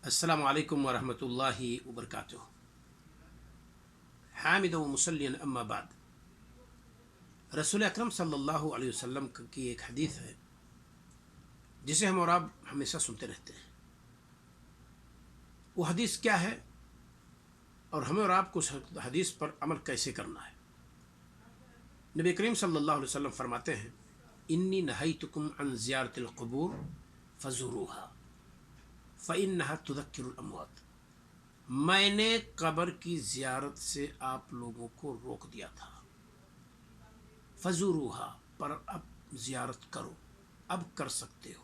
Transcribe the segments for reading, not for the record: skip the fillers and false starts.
السلام علیکم ورحمۃ اللہ وبرکاتہ۔ حامد و مسلین اما بعد، رسول اکرم صلی اللہ علیہ وسلم کی ایک حدیث ہے جسے ہم اور آپ ہمیشہ سنتے رہتے ہیں۔ وہ حدیث کیا ہے اور ہمیں اور آپ کو اس حدیث پر عمل کیسے کرنا ہے؟ نبی کریم صلی اللہ علیہ وسلم فرماتے ہیں، انی نہیتکم عن زیارت القبور فزوروها فإنها تذکر الاموات۔ میں نے قبر کی زیارت سے آپ لوگوں کو روک دیا تھا، فزوروها پر اب زیارت کرو، اب کر سکتے ہو،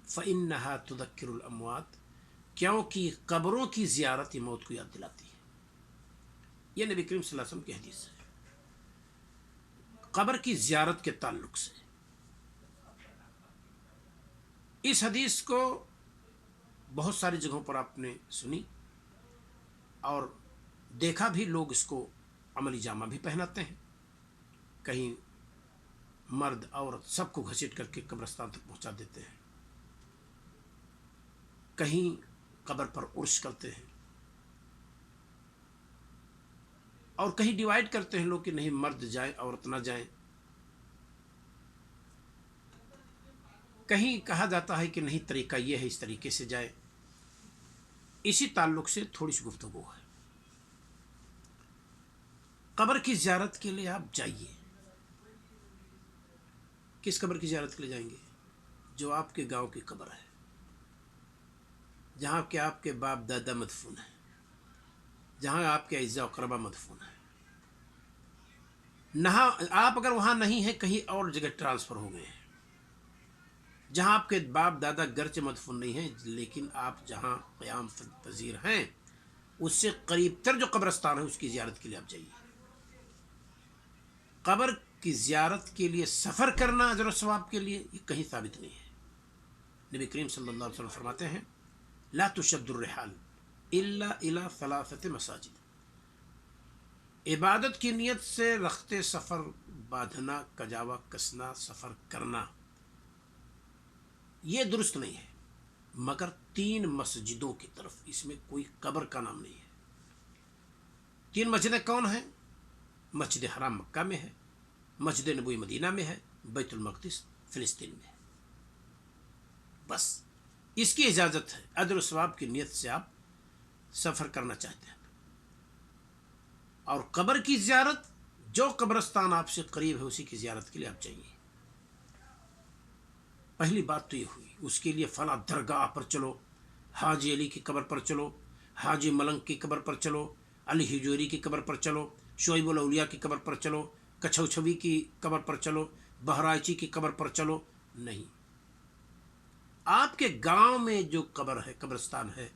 فإنها تذکر الاموات، کیونکہ قبروں کی زیارت یہ موت کو یاد دلاتی ہے۔ یہ نبی کریم صلی اللہ علیہ وسلم کی حدیث ہے قبر کی زیارت کے تعلق سے۔ اس حدیث کو بہت ساری جگہوں پر آپ نے سنی اور دیکھا بھی، لوگ اس کو عملی جامہ بھی پہناتے ہیں، کہیں مرد عورت سب کو گھسیٹ کر کے قبرستان تک پہنچا دیتے ہیں، کہیں قبر پر عرس کرتے ہیں، اور کہیں ڈیوائیڈ کرتے ہیں لوگ کہ نہیں مرد جائیں عورت نہ جائیں، کہیں کہا جاتا ہے کہ نہیں طریقہ یہ ہے اس طریقے سے جائے۔ اسی تعلق سے تھوڑی سی گفتگو ہے۔ قبر کی زیارت کے لیے آپ جائیے۔ کس قبر کی زیارت کے لیے جائیں گے؟ جو آپ کے گاؤں کی قبر ہے، جہاں کہ آپ کے باپ دادا مدفون ہیں، جہاں آپ کے اعزاء و اقربا مدفون ہیں۔ نہ آپ اگر وہاں نہیں ہیں، کہیں اور جگہ ٹرانسفر ہو گئے ہیں، جہاں آپ کے باپ دادا گرچہ مدفون نہیں ہیں، لیکن آپ جہاں قیام پذیر ہیں اس سے قریب تر جو قبرستان ہے اس کی زیارت کے لیے آپ جائیے۔ قبر کی زیارت کے لیے سفر کرنا اجر و ثواب کے لیے یہ کہیں ثابت نہیں ہے۔ نبی کریم صلی اللہ علیہ وسلم فرماتے ہیں، لا تشد الرحال الا الى ثلاثة مساجد۔ عبادت کی نیت سے رخت سفر باندھنا، کجاوا کسنا، سفر کرنا یہ درست نہیں ہے، مگر 3 مسجدوں کی طرف۔ اس میں کوئی قبر کا نام نہیں ہے۔ 3 مسجدیں کون ہیں؟ مسجد حرام مکہ میں ہے، مسجد نبوی مدینہ میں ہے، بیت المقدس فلسطین میں ہے۔ بس اس کی اجازت ہے، اجر و ثواب کی نیت سے آپ سفر کرنا چاہتے ہیں۔ اور قبر کی زیارت، جو قبرستان آپ سے قریب ہے اسی کی زیارت کے لیے آپ چاہیے۔ پہلی بات تو یہ ہوئی۔ اس کے لیے فلاں درگاہ پر چلو، حاجی علی کی قبر پر چلو، حاجی ملنگ کی قبر پر چلو، علی حجوری کی قبر پر چلو، شعیب الاولیاء کی قبر پر چلو، کچھوچھوی کی قبر پر چلو، بہرائچی کی قبر پر چلو۔ نہیں، آپ کے گاؤں میں جو قبر ہے، قبرستان ہے،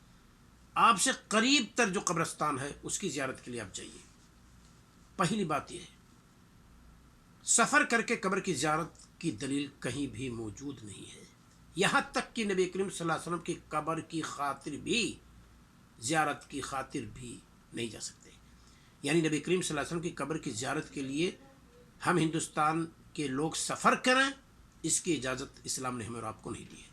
آپ سے قریب تر جو قبرستان ہے اس کی زیارت کے لیے آپ جائیے۔ پہلی بات یہ ہے، سفر کر کے قبر کی زیارت کی دلیل کہیں بھی موجود نہیں ہے، یہاں تک کہ نبی کریم صلی اللہ علیہ وسلم کی قبر کی خاطر بھی، زیارت کی خاطر بھی نہیں جا سکتے۔ یعنی نبی کریم صلی اللہ علیہ وسلم کی قبر کی زیارت کے لیے ہم ہندوستان کے لوگ سفر کریں، اس کی اجازت اسلام نے ہمیں اور آپ کو نہیں دی ہے۔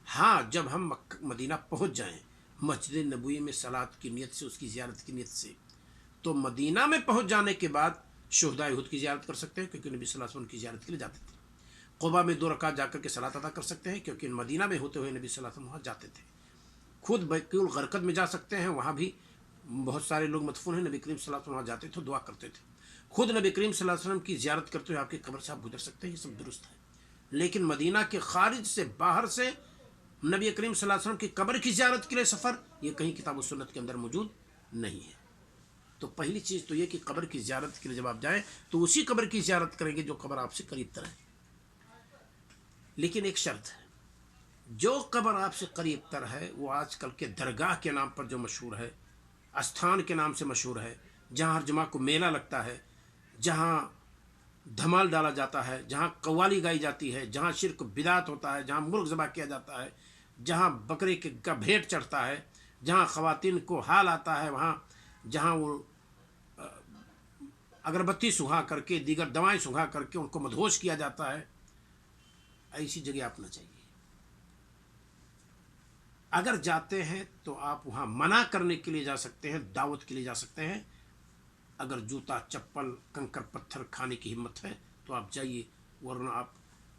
ہاں، جب ہم مدینہ پہنچ جائیں، مسجد نبوی میں صلاۃ کی نیت سے، اس کی زیارت کی نیت سے، تو مدینہ میں پہنچ جانے کے بعد شہدائے احد کی زیارت کر سکتے ہیں، کیونکہ نبی صلی اللہ علیہ وسلم کی زیارت کے لیے جاتے تھے۔ قباء میں 2 رکعت جا کر کے صلاۃ ادا کر سکتے ہیں، کیونکہ مدینہ میں ہوتے ہوئے نبی صلی اللہ علیہ وسلم وہاں جاتے تھے۔ خود بقیع الغرقد میں جا سکتے ہیں، وہاں بھی بہت سارے لوگ مدفون ہیں، نبی کریم صلی اللہ علیہ وسلم وہاں جاتے تھے، دعا کرتے تھے۔ خود نبی کریم صلی اللہ علیہ وسلم کی زیارت کرتے ہوئے آپ کی قبر سے آپ گزر سکتے ہیں، یہ سب درست ہے۔ لیکن مدینہ کے خارج سے، باہر سے نبی کریم صلی اللہ علیہ وسلم کی قبر کی زیارت کے لیے سفر، یہ کہیں کتاب و سنت کے اندر موجود نہیں ہے۔ تو پہلی چیز تو یہ کہ قبر کی زیارت کے لیے جب آپ جائیں تو اسی قبر کی زیارت کریں گے جو قبر آپ سے قریب تر ہے۔ لیکن ایک شرط ہے، جو قبر آپ سے قریب تر ہے وہ آج کل کے درگاہ کے نام پر جو مشہور ہے، استھان کے نام سے مشہور ہے، جہاں ہر جمعہ کو میلہ لگتا ہے، جہاں دھمال ڈالا جاتا ہے، جہاں قوالی گائی جاتی ہے، جہاں شرک بدعت ہوتا ہے، جہاں مرغ ذبح کیا جاتا ہے، جہاں بکرے کا بھیٹ چڑھتا ہے، جہاں خواتین کو حال آتا ہے، وہاں جہاں وہ اگربتی سنگھا کر کے، دیگر دوائیں سنگھا کر کے ان کو مدہوش کیا جاتا ہے، ایسی جگہ آپ نہ چاہیے۔ اگر جاتے ہیں تو آپ وہاں منع کرنے کے لیے جا سکتے ہیں، دعوت کے لیے جا سکتے ہیں۔ اگر جوتا چپل کنکر پتھر کھانے کی ہمت ہے تو آپ جائیے، ورنہ آپ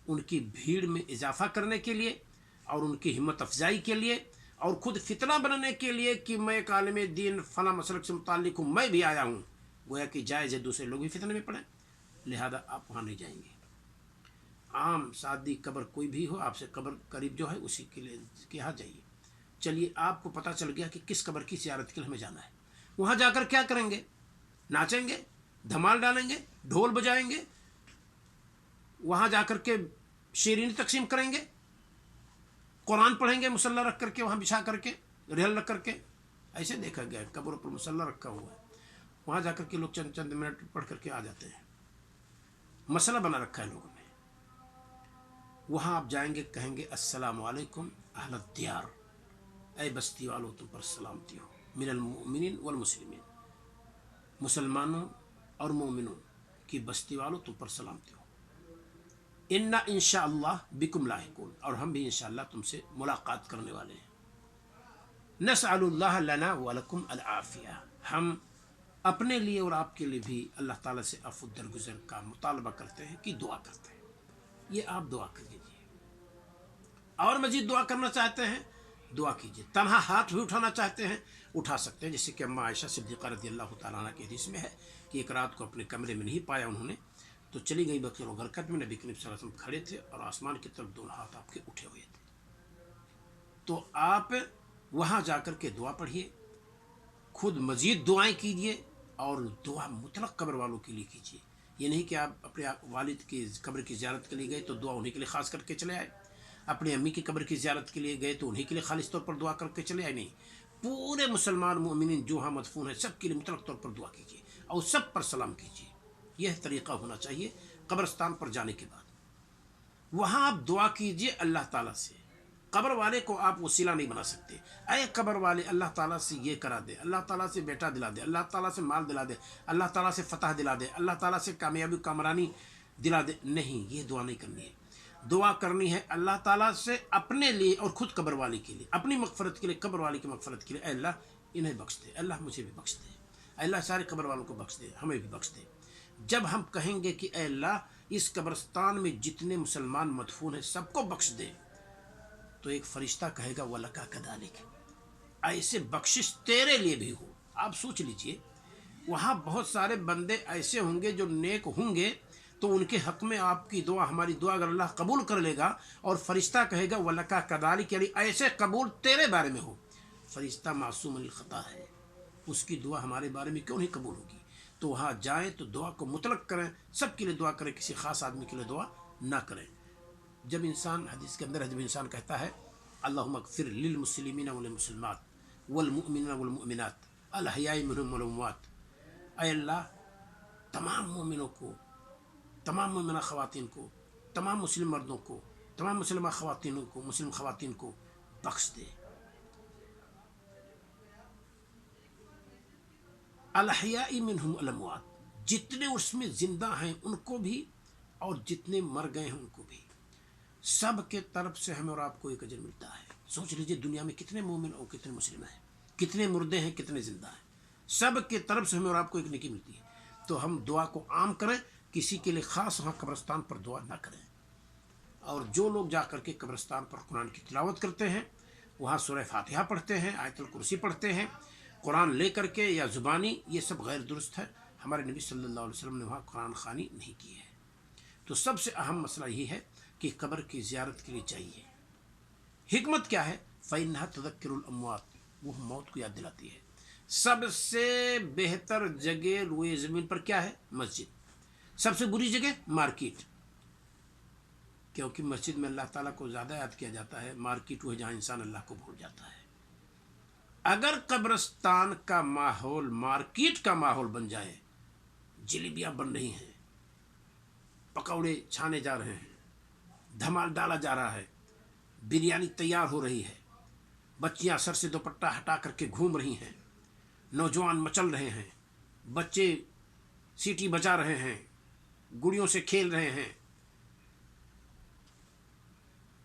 ان کی بھیڑ میں اضافہ کرنے کے لیے اور ان کی ہمت افزائی کے لیے اور خود فتنہ بننے کے لیے کہ میں ایک عالم دین فلاں مسلک سے متعلق ہوں، میں بھی آیا ہوں، گویا کہ جائز ہے دوسرے لوگ بھی فتنے میں پڑیں، لہذا آپ وہاں نہیں جائیں گے۔ عام سادی قبر کوئی بھی ہو، آپ سے قبر قریب جو ہے اسی کے لیے کہا جائیے۔ چلیے آپ کو پتہ چل گیا کہ کس قبر کی زیارت کے لیے ہمیں جانا ہے، وہاں جا کر کیا کریں گے؟ ناچیں گے، دھمال ڈالیں گے، ڈھول بجائیں گے، وہاں جا کر کے شیرینی تقسیم کریں گے، قرآن پڑھیں گے مصلی رکھ کر کے، وہاں بچھا کر کے ریل رکھ کر کے۔ ایسے دیکھا گیا ہے قبروں پر مصلی رکھا ہوا ہے، وہاں جا کر کے لوگ چند چند منٹ پڑھ کر کے آ جاتے ہیں، مسئلہ بنا رکھا ہے لوگوں نے۔ وہاں آپ جائیں گے، کہیں گے السلام علیکم اہل الدیار، اے بستی والو تم پر سلامتی ہو، من المؤمنین والمسلمین، مسلمانوں اور مومنوں کی بستی والوں تم پر سلامتی ہو، انا انشاءاللہ بکم لاحقون، اور ہم بھی انشاءاللہ تم سے ملاقات کرنے والے ہیں، نسأل اللہ لنا ولکم العافیہ، ہم اپنے لیے اور آپ کے لیے بھی اللہ تعالیٰ سے عفو درگزر کا مطالبہ کرتے ہیں، کہ دعا کرتے ہیں۔ یہ آپ دعا کر لیجیے، اور مزید دعا کرنا چاہتے ہیں دعا کیجیے، تنہا ہاتھ بھی اٹھانا چاہتے ہیں اٹھا سکتے ہیں، جیسے کہ اماں عائشہ صدیقہ رضی اللہ تعالیٰ عنہ کی حدیث میں ہے کہ ایک رات کو اپنے کمرے میں نہیں پایا انہوں نے، تو چلی گئی بقیع الغرقد میں، نبی کریم صلی اللہ علیہ وسلم کھڑے تھے اور آسمان کی طرف دونوں ہاتھ آپ کے اٹھے ہوئے تھے، تو آپ وہاں جا کر کے دعا پڑھیے، خود مزید دعائیں کیجیے، اور دعا مطلق قبر والوں کے لیے کیجیے۔ یہ نہیں کہ آپ اپنے والد کی قبر کی زیارت کے لیے گئے تو دعا انہیں کے لیے خاص کر کے چلے آئے، اپنی امی کی قبر کی زیارت کے لیے گئے تو انہیں کے لیے خالص طور پر دعا کر کے چلے آئے، نہیں، پورے مسلمان مومنین جو ہاں مدفون ہیں سب کے لیے مطلق طور پر دعا کیجیے اور سب پر سلام کیجیے۔ یہ طریقہ ہونا چاہیے قبرستان پر جانے کے بعد۔ وہاں آپ دعا کیجیے اللہ تعالیٰ سے، قبر والے کو آپ وسیلہ نہیں بنا سکتے، اے قبر والے اللہ تعالیٰ سے یہ کرا دے، اللہ تعالیٰ سے بیٹا دلا دے، اللہ تعالیٰ سے مال دلا دے، اللہ تعالیٰ سے فتح دلا دے، اللہ تعالیٰ سے کامیابی کامرانی دلا دے، نہیں، یہ دعا نہیں کرنی ہے۔ دعا کرنی ہے اللہ تعالیٰ سے اپنے لیے اور خود قبر والی کے لیے، اپنی مغفرت کے لیے، قبر والی کی مغفرت کے لیے، اے اللہ انہیں بخش دے، اللہ مجھے بھی بخش دے، اے اللہ سارے قبر والوں کو بخش دے، ہمیں بھی بخش دے۔ جب ہم کہیں گے کہ اے اللہ اس قبرستان میں جتنے مسلمان مدفون ہیں سب کو بخش دے، تو ایک فرشتہ کہے گا وَلَكَ كَذَلِكَ، ایسے بخشش تیرے لیے بھی ہو۔ آپ سوچ لیجئے، وہاں بہت سارے بندے ایسے ہوں گے جو نیک ہوں گے، تو ان کے حق میں آپ کی دعا، ہماری دعا اگر اللہ قبول کر لے گا، اور فرشتہ کہے گا وَلَكَ كَذَلِكَ، یعنی ایسے قبول تیرے بارے میں ہو۔ فرشتہ معصوم الخطا ہے، اس کی دعا ہمارے بارے میں کیوں نہیں قبول ہوگی؟ تو وہاں جائیں تو دعا کو مطلق کریں، سب کے لیے دعا کریں، کسی خاص آدمی کے لیے دعا نہ کریں۔ جب انسان حدیث کے اندر ہے، جب انسان کہتا ہے اللہم اغفر للمسلمین والمسلمات والمؤمنین والمؤمنات الاحیاء منہم والاموات، اے اللہ تمام مومنوں کو، تمام مومنہ خواتین کو، تمام مسلم مردوں کو، تمام مسلمہ خواتین کو، مسلم خواتین کو بخش دے، الاحیاء منہم والاموات، جتنے اس میں زندہ ہیں ان کو بھی اور جتنے مر گئے ہیں ان کو بھی، سب کے طرف سے ہمیں اور آپ کو ایک اجر ملتا ہے۔ سوچ لیجئے دنیا میں کتنے مومن اور کتنے مسلم ہیں، کتنے مردے ہیں کتنے زندہ ہیں، سب کے طرف سے ہمیں اور آپ کو ایک نیکی ملتی ہے۔ تو ہم دعا کو عام کریں، کسی کے لیے خاص وہاں قبرستان پر دعا نہ کریں۔ اور جو لوگ جا کر کے قبرستان پر قرآن کی تلاوت کرتے ہیں، وہاں سورہ فاتحہ پڑھتے ہیں، آیت الکرسی پڑھتے ہیں قرآن لے کر کے یا زبانی، یہ سب غیر درست ہے۔ ہمارے نبی صلی اللہ علیہ وسلم نے وہاں قرآن خوانی نہیں کی ہے۔ تو سب سے اہم مسئلہ یہ ہے کہ قبر کی زیارت کے لیے چاہیے۔ حکمت کیا ہے؟ فَإِنَّهَا تُذَكِّرُ الْأَمْوَاتِ، وہ موت کو یاد دلاتی ہے۔ سب سے بہتر جگہ روئے زمین پر کیا ہے؟ مسجد۔ سب سے بری جگہ مارکیٹ، کیونکہ مسجد میں اللہ تعالیٰ کو زیادہ یاد کیا جاتا ہے، مارکیٹ وہ ہے جہاں انسان اللہ کو بھول جاتا ہے۔ اگر قبرستان کا ماحول مارکیٹ کا ماحول بن جائے، جلیبیاں بن رہی ہیں، پکوڑے چھانے جا رہے ہیں، دھمال ڈالا جا رہا ہے، بریانی تیار ہو رہی ہے، بچیاں سر سے دوپٹہ ہٹا کر کے گھوم رہی ہیں، نوجوان مچل رہے ہیں، بچے سیٹی بجا رہے ہیں، گڑیوں سے کھیل رہے ہیں،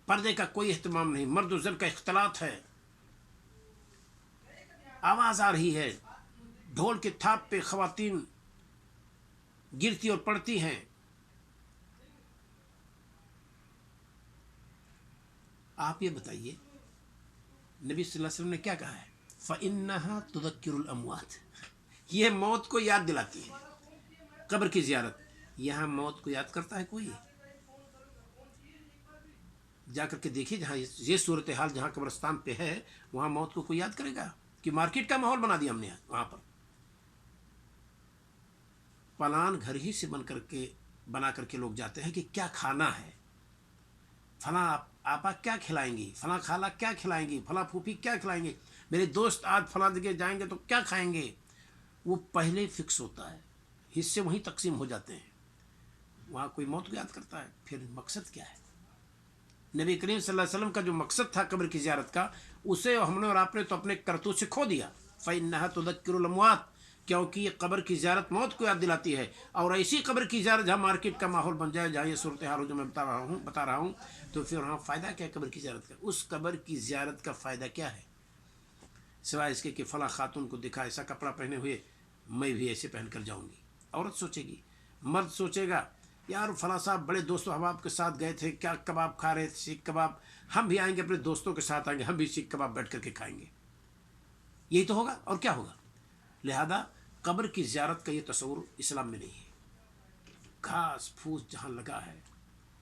پردے کا کوئی اہتمام نہیں، مرد و زن کا اختلاط ہے، آواز آ رہی ہے، ڈھول کے تھاپ پہ خواتین گرتی اور پڑتی ہیں. آپ یہ بتائیے نبی صلی اللہ علیہ وسلم نے کیا کہا ہے؟ فَإِنَّهَا تُذَكِّرُ الْأَمْوَاتِ، یہ موت کو یاد دلاتی ہے. قبر کی زیارت، یہاں موت کو یاد کرتا ہے کوئی؟ جا کر کے دیکھیے جہاں یہ صورتحال جہاں قبرستان پہ ہے وہاں موت کو کوئی یاد کرے گا؟ کہ مارکیٹ کا ماحول بنا دیا ہم نے وہاں پر. پلان گھر ہی سے بنا کر کے لوگ جاتے ہیں کہ کیا کھانا ہے، فلاں آپا کیا کھلائیں گی، فلاں خالہ کیا کھلائیں گی، فلاں پھوپھی کیا کھلائیں گے، میرے دوست آج فلاں جگہ جائیں گے تو کیا کھائیں گے. وہ پہلے فکس ہوتا ہے، حصے وہیں تقسیم ہو جاتے ہیں. وہاں کوئی موت کو یاد کرتا ہے؟ پھر مقصد کیا ہے؟ نبی کریم صلی اللہ علیہ وسلم کا جو مقصد تھا قبر کی زیارت کا، اسے ہم نے اور آپ نے تو اپنے کرتوت سے کھو دیا. فَإِنَّهَا تُذَكِّرُ الْأَمْوَاتِ، کیونکہ یہ قبر کی زیارت موت کو یاد دلاتی ہے. اور ایسی قبر کی زیارت جہاں مارکیٹ کا ماحول بن جائے، جہاں یہ صورتحال ہو جو میں بتا رہا ہوں، تو پھر وہاں فائدہ کیا ہے قبر کی زیارت کا؟ اس قبر کی زیارت کا فائدہ کیا ہے سوائے اس کے کہ فلاں خاتون کو دکھا ایسا کپڑا پہنے ہوئے میں بھی ایسے پہن کر جاؤں گی. عورت سوچے گی، مرد سوچے گا یار فلاں صاحب بڑے دوست و احباب کے ساتھ گئے تھے، کیا کباب کھا رہے تھے، سیخ کباب، ہم بھی آئیں گے اپنے دوستوں کے ساتھ آئیں گے، ہم بھی سیخ کباب بیٹھ کر کے کھائیں گے. یہی تو ہوگا اور کیا ہوگا. لہذا قبر کی زیارت کا یہ تصور اسلام میں نہیں ہے. گھاس پھوس جہاں لگا ہے،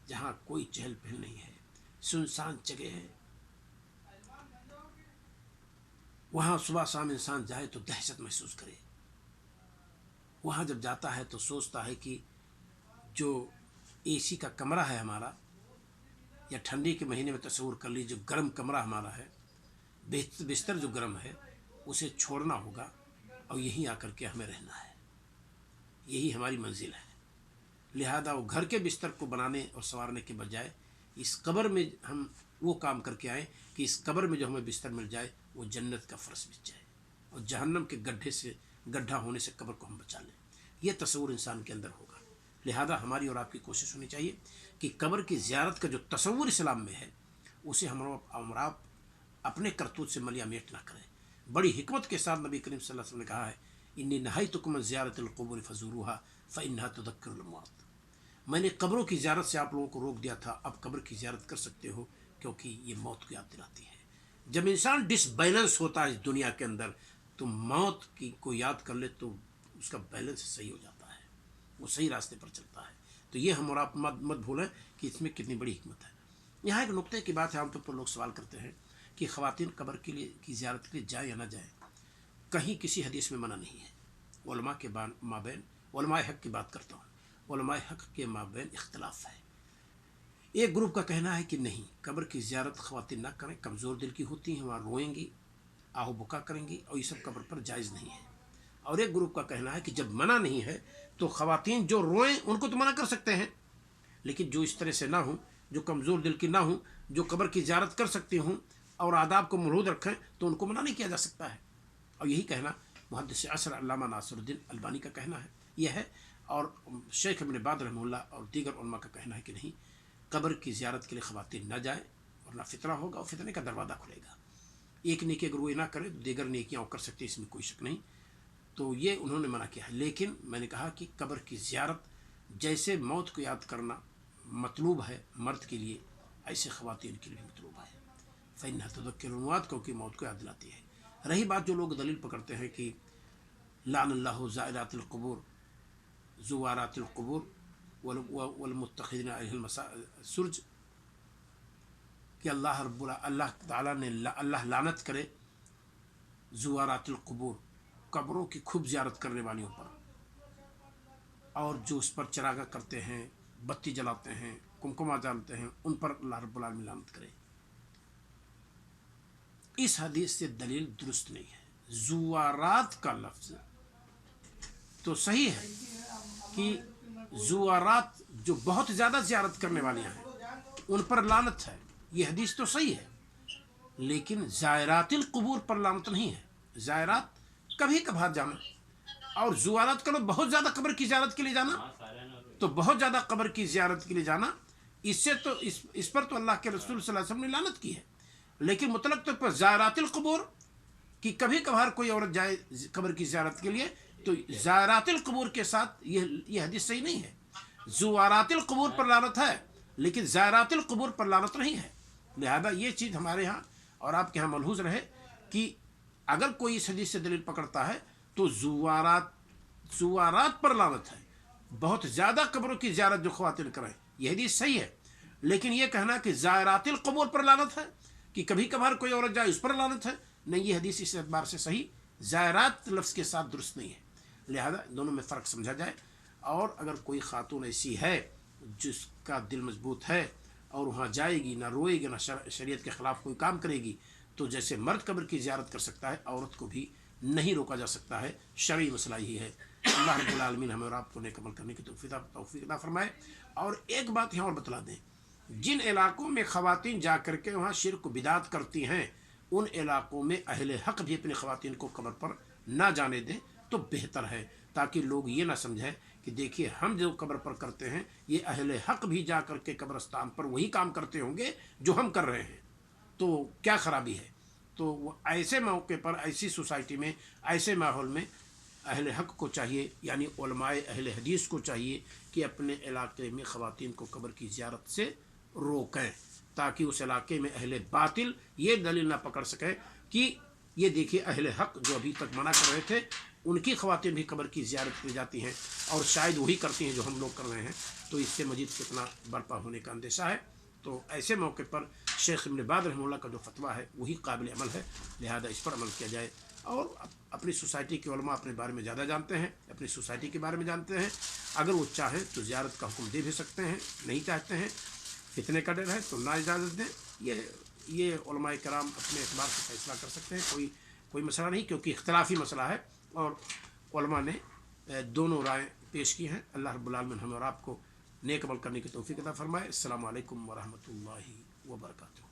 جہاں کوئی چہل پہل نہیں ہے، سنسان جگہ ہے، وہاں صبح شام انسان جائے تو دہشت محسوس کرے. وہاں جب جاتا ہے تو سوچتا ہے کہ جو اے سی کا کمرہ ہے ہمارا، یا ٹھنڈی کے مہینے میں تصور کر لیجیے جو گرم کمرہ ہمارا ہے، بستر جو گرم ہے اسے چھوڑنا ہوگا اور یہیں آ کر کے ہمیں رہنا ہے، یہی ہماری منزل ہے. لہذا وہ گھر کے بستر کو بنانے اور سنوارنے کے بجائے اس قبر میں ہم وہ کام کر کے آئیں کہ اس قبر میں جو ہمیں بستر مل جائے وہ جنت کا فرش بچ جائے اور جہنم کے گڈھا ہونے سے قبر کو ہم بچا لیں. یہ تصور انسان کے اندر ہوگا. لہذا ہماری اور آپ کی کوشش ہونی چاہیے کہ قبر کی زیارت کا جو تصور اسلام میں ہے اسے ہم آپ اپنے کرتوت سے ملیا میٹ نہ کریں. بڑی حکمت کے ساتھ نبی کریم صلی اللہ علیہ وسلم نے کہا ہے انی نہیتکم عن زیارت القبور فزوروها فانها تذکر الاموات. میں نے قبروں کی زیارت سے آپ لوگوں کو روک دیا تھا، اب قبر کی زیارت کر سکتے ہو کیونکہ یہ موت کو یاد دلاتی ہے. جب انسان ڈس بیلنس ہوتا ہے اس دنیا کے اندر تو موت کو یاد کر لے تو اس کا بیلنس صحیح ہو جاتا ہے، وہ صحیح راستے پر چلتا ہے. تو یہ ہم اور آپ مت بھولیں کہ اس میں کتنی بڑی حکمت ہے. یہاں ایک نقطے کی بات ہے، عام طور پر لوگ سوال کرتے ہیں کہ خواتین قبر کی زیارت کے لیے جائیں یا نہ جائیں. کہیں کسی حدیث میں منع نہیں ہے. علماء کے مابین، علماء حق کی بات کرتا ہوں، علماء حق کے مابین اختلاف ہے. ایک گروپ کا کہنا ہے کہ نہیں، قبر کی زیارت خواتین نہ کریں، کمزور دل کی ہوتی ہیں، وہاں روئیں گی، آہو بکا کریں گی اور یہ سب قبر پر جائز نہیں ہے. اور ایک گروپ کا کہنا ہے کہ جب منع نہیں ہے تو خواتین جو روئیں ان کو تو منع کر سکتے ہیں، لیکن جو اس طرح سے نہ ہوں، جو کمزور دل کی نہ ہوں، جو قبر کی زیارت کر سکتی ہوں اور آداب کو ملحوظ رکھیں تو ان کو منع نہیں کیا جا سکتا ہے. اور یہی کہنا محدث عصر علامہ ناصر الدین البانی کا کہنا ہے، یہ ہے. اور شیخ ابن باز رحمہ اللہ اور دیگر علماء کا کہنا ہے کہ نہیں، قبر کی زیارت کے لیے خواتین نہ جائیں ورنہ فتنہ ہوگا اور فتنے کا دروازہ کھلے گا. ایک نیکی اگر وہ نہ کرے تو دیگر نیکیاں کر سکتے، اس میں کوئی شک نہیں. تو یہ انہوں نے منع کیا ہے. لیکن میں نے کہا کہ قبر کی زیارت جیسے موت کو یاد کرنا مطلوب ہے مرد کے لیے، ایسے خواتین کے لیے مطلوب ہے. فإنها تذکر الاموات، کیونکہ موت کو یاد دلاتی ہے. رہی بات جو لوگ دلیل پکڑتے ہیں کہ لعن اللہ زائرات القبور، زوارات القبور والمتخذین علیہ السرج، کہ اللہ تعالیٰ نے اللہ لعنت کرے زوارات القبور، قبروں کی خوب زیارت کرنے والیوں پر، اور جو اس پر چراغاں کرتے ہیں، بتی جلاتے ہیں، کمکما جلاتے ہیں، ان پر اللہ رب العالمین لعنت کرے. اس حدیث سے دلیل درست نہیں ہے. زوارات کا لفظ تو صحیح ہے کہ زوارات جو بہت زیادہ زیارت کرنے والیاں ہیں ان پر لعنت ہے، یہ حدیث تو صحیح ہے، لیکن زائرات القبور پر لعنت نہیں ہے. زائرات کبھی کبھار جانا، اور زوارات کرو بہت زیادہ قبر کی زیارت کے لیے جانا، تو بہت زیادہ قبر کی زیارت کے لیے جانا، اس سے تو اس پر تو اللہ کے رسول صلی اللہ علیہ وسلم نے لعنت کی ہے. لیکن مطلق طور پر زائرات القبور کہ کبھی کبھار کوئی عورت جائے قبر کی زیارت کے لیے تو زائرات القبور کے ساتھ یہ حدیث صحیح نہیں ہے. زوارات القبور پر لعنت ہے لیکن زائرات القبور پر لعنت نہیں ہے. لہذا یہ چیز ہمارے ہاں اور آپ کے ہاں ملحوظ رہے کہ اگر کوئی اس حدیث سے دلیل پکڑتا ہے تو زوارات پر لعنت ہے. بہت زیادہ قبروں کی زیارت جو خواتین کریں یہ حدیث صحیح ہے، لیکن یہ کہنا کہ زائرات القبور پر لعنت ہے کہ کبھی کبھار کوئی عورت جائے اس پر لعنت ہے، نہیں، یہ حدیث اس اعتبار سے صحیح زائرات لفظ کے ساتھ درست نہیں ہے. لہذا دونوں میں فرق سمجھا جائے. اور اگر کوئی خاتون ایسی ہے جس کا دل مضبوط ہے اور وہاں جائے گی، نہ روئے گی، نہ شریعت کے خلاف کوئی کام کرے گی، تو جیسے مرد قبر کی زیارت کر سکتا ہے عورت کو بھی نہیں روکا جا سکتا ہے. شرعی مسئلہ ہی ہے. اللہ رب العالمین ہمیں اور آپ کو نیک عمل کرنے کی توفیق عطا فرمائے. اور ایک بات یہاں اور بتلا دیں، جن علاقوں میں خواتین جا کر کے وہاں شرک و بدعت کرتی ہیں ان علاقوں میں اہل حق بھی اپنی خواتین کو قبر پر نہ جانے دیں تو بہتر ہے، تاکہ لوگ یہ نہ سمجھیں کہ دیکھیے ہم جو قبر پر کرتے ہیں یہ اہل حق بھی جا کر کے قبرستان پر وہی کام کرتے ہوں گے جو ہم کر رہے ہیں، تو کیا خرابی ہے. تو وہ ایسے موقع پر، ایسی سوسائٹی میں، ایسے ماحول میں اہل حق کو چاہیے، یعنی علماء اہل حدیث کو چاہیے کہ اپنے علاقے میں خواتین کو قبر کی زیارت سے روکیں، تاکہ اس علاقے میں اہل باطل یہ دلیل نہ پکڑ سکے کہ یہ دیکھیے اہل حق جو ابھی تک منع کر رہے تھے ان کی خواتین بھی قبر کی زیارت کی جاتی ہیں اور شاید وہی کرتی ہیں جو ہم لوگ کر رہے ہیں، تو اس سے مزید فتنہ برپا ہونے کا اندیشہ ہے. تو ایسے موقع پر شیخ ابن باز رحمہ اللہ کا جو فتویٰ ہے وہی قابل عمل ہے. لہذا اس پر عمل کیا جائے. اور اپنی سوسائٹی کے علماء اپنے بارے میں زیادہ جانتے ہیں، اپنی سوسائٹی کے بارے میں جانتے ہیں. اگر وہ چاہیں تو زیارت کا حکم دے بھی سکتے ہیں، نہیں چاہتے ہیں، فتنے کا ڈر ہے تو نہ اجازت دیں. یہ علماء کرام اپنے اعتبار سے فیصلہ کر سکتے ہیں. کوئی مسئلہ نہیں، کیونکہ اختلافی مسئلہ ہے اور علماء نے دونوں رائے پیش کی ہیں. اللہ رب العالمین ہمیں اور آپ کو نیک عمل کرنے کی توفیق عطا فرمائے. السلام علیکم ورحمۃ اللہ وبرکاتہ.